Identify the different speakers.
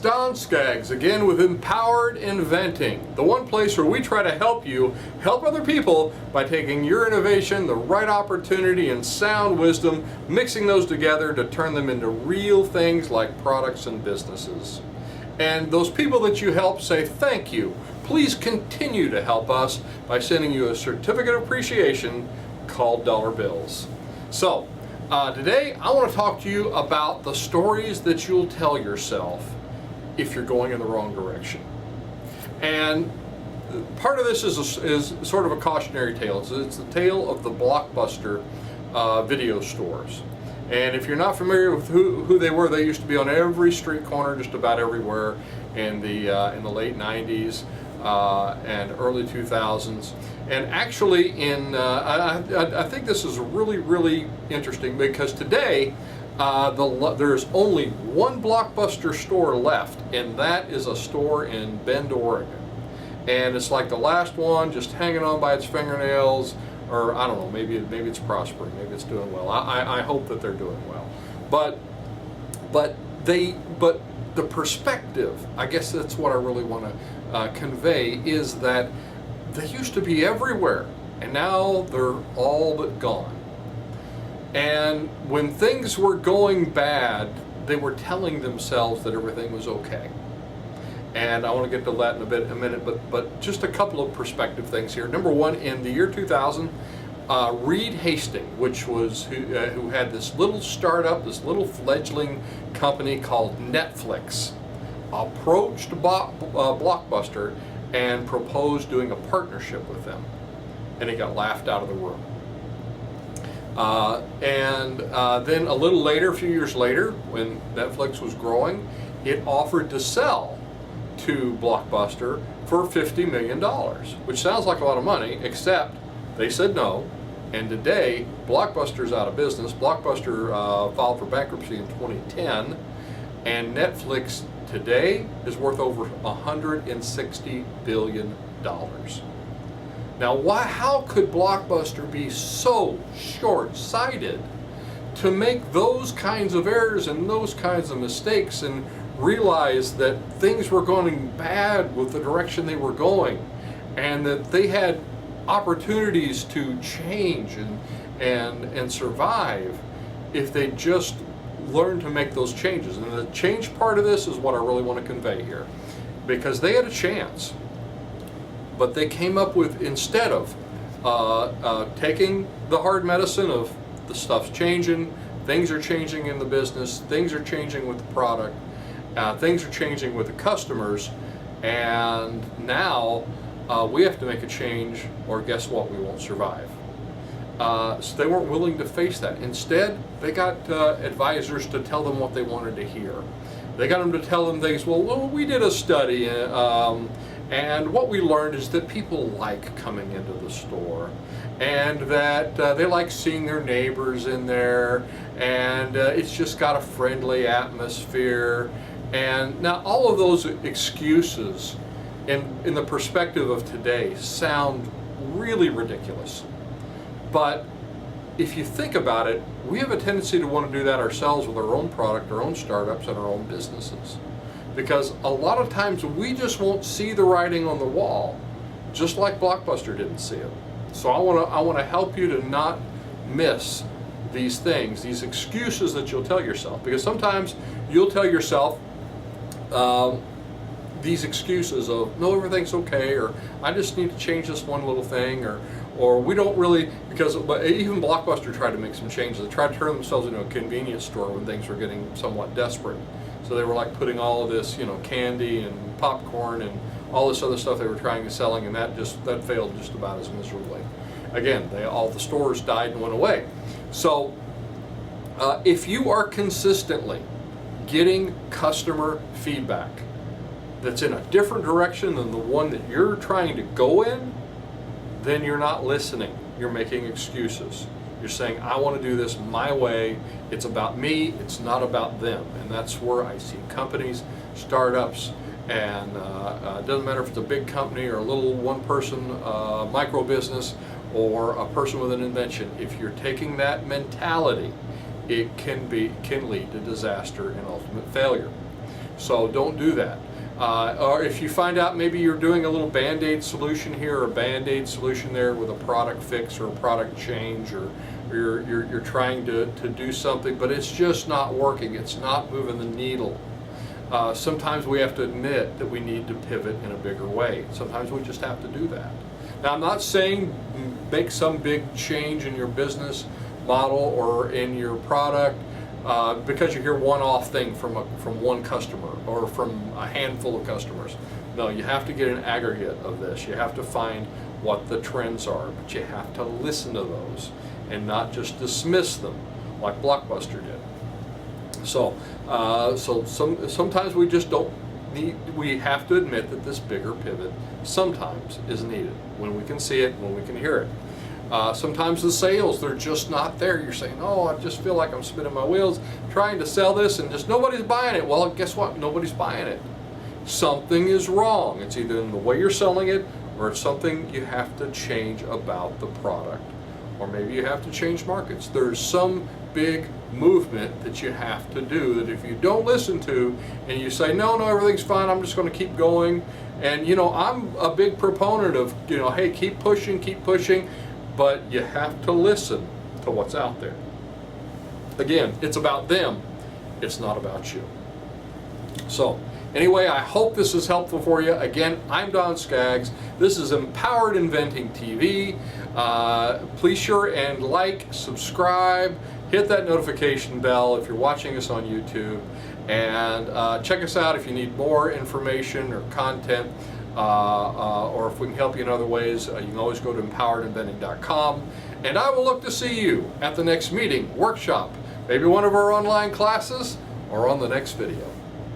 Speaker 1: Don Skaggs again with Empowered Inventing, the one place where we try to help you help other people by taking your innovation, the right opportunity, and sound wisdom, mixing those together to turn them into real things like products and businesses. And those people that you help say thank you. Please continue to help us by sending you a certificate of appreciation called dollar bills. So today I want to talk to you about the stories that you'll tell yourself if you're going in the wrong direction. And part of this is sort of a cautionary tale. It's the tale of the Blockbuster video stores. And if you're not familiar with who they were, they used to be on every street corner, just about everywhere in the late 90s and early 2000s. And actually, I think this is really interesting because today there's only one Blockbuster store left, and that is a store in Bend, Oregon. And it's like the last one, just hanging on by its fingernails, or I don't know, maybe it's prospering, maybe it's doing well. I hope that they're doing well. But the perspective, I guess that's what I really want to convey, is that they used to be everywhere, and now they're all but gone. And when things were going bad, they were telling themselves that everything was okay. And I want to get to that in a minute, but just a couple of perspective things here. Number one, in the year 2000, Reed Hastings, who had this little startup, this little fledgling company called Netflix, approached Blockbuster and proposed doing a partnership with them, and he got laughed out of the room. Then a little later, a few years later, when Netflix was growing, it offered to sell to Blockbuster for $50 million, which sounds like a lot of money, except they said no. And today, Blockbuster's out of business. Blockbuster filed for bankruptcy in 2010, and Netflix today is worth over $160 billion. Now, how could Blockbuster be so short-sighted to make those kinds of errors and those kinds of mistakes and realize that things were going bad with the direction they were going, and that they had opportunities to change and survive if they just learned to make those changes? And the change part of this is what I really want to convey here, because they had a chance. But they came up with, instead of taking the hard medicine of the stuff's changing, things are changing in the business, things are changing with the product, things are changing with the customers, and now we have to make a change, or guess what, we won't survive. So they weren't willing to face that. Instead, they got advisors to tell them what they wanted to hear. They got them to tell them things, well, we did a study, and what we learned is that people like coming into the store, and that they like seeing their neighbors in there, and it's just got a friendly atmosphere. And now all of those excuses in the perspective of today sound really ridiculous. But if you think about it, we have a tendency to want to do that ourselves with our own product, our own startups, and our own businesses. Because a lot of times we just won't see the writing on the wall, just like Blockbuster didn't see it. So I want to help you to not miss these things, these excuses that you'll tell yourself. Because sometimes you'll tell yourself these excuses of, no, everything's okay, or I just need to change this one little thing, or we don't really, because even Blockbuster tried to make some changes. They tried to turn themselves into a convenience store when things were getting somewhat desperate. So they were like putting all of this, candy and popcorn and all this other stuff they were trying to selling, and that failed just about as miserably. Again, all the stores died and went away. So if you are consistently getting customer feedback that's in a different direction than the one that you're trying to go in, then you're not listening. You're making excuses. You're saying, I want to do this my way. It's about me. It's not about them. And that's where I see companies, startups, and it doesn't matter if it's a big company or a little one-person micro business or a person with an invention. If you're taking that mentality, it can lead to disaster and ultimate failure. So don't do that. Or if you find out maybe you're doing a little Band-Aid solution here or a Band-Aid solution there with a product fix or a product change, or you're trying to do something, but it's just not working, it's not moving the needle. Sometimes we have to admit that we need to pivot in a bigger way. Sometimes we just have to do that. Now, I'm not saying make some big change in your business model or in your product because you hear one-off thing from one customer or from a handful of customers. No, you have to get an aggregate of this. You have to find what the trends are, but you have to listen to those and not just dismiss them like Blockbuster did. So, sometimes we just don't need, we have to admit that this bigger pivot sometimes is needed when we can see it, when we can hear it. Sometimes the sales, they're just not there. You're saying, oh, I just feel like I'm spinning my wheels trying to sell this and just nobody's buying it. Well, guess what? Nobody's buying it. Something is wrong. It's either in the way you're selling it or it's something you have to change about the product. Or maybe you have to change markets. There's some big movement that you have to do that if you don't listen to and you say, no, everything's fine, I'm just going to keep going. And I'm a big proponent of, hey, keep pushing, but you have to listen to what's out there. Again, it's about them, it's not about you. So anyway, I hope this is helpful for you. Again, I'm Don Skaggs. This is Empowered Inventing TV. Please sure and like, subscribe, hit that notification bell if you're watching us on YouTube, and check us out if you need more information or content, or if we can help you in other ways. You can always go to empoweredinventing.com, and I will look to see you at the next meeting, workshop, maybe one of our online classes, or on the next video.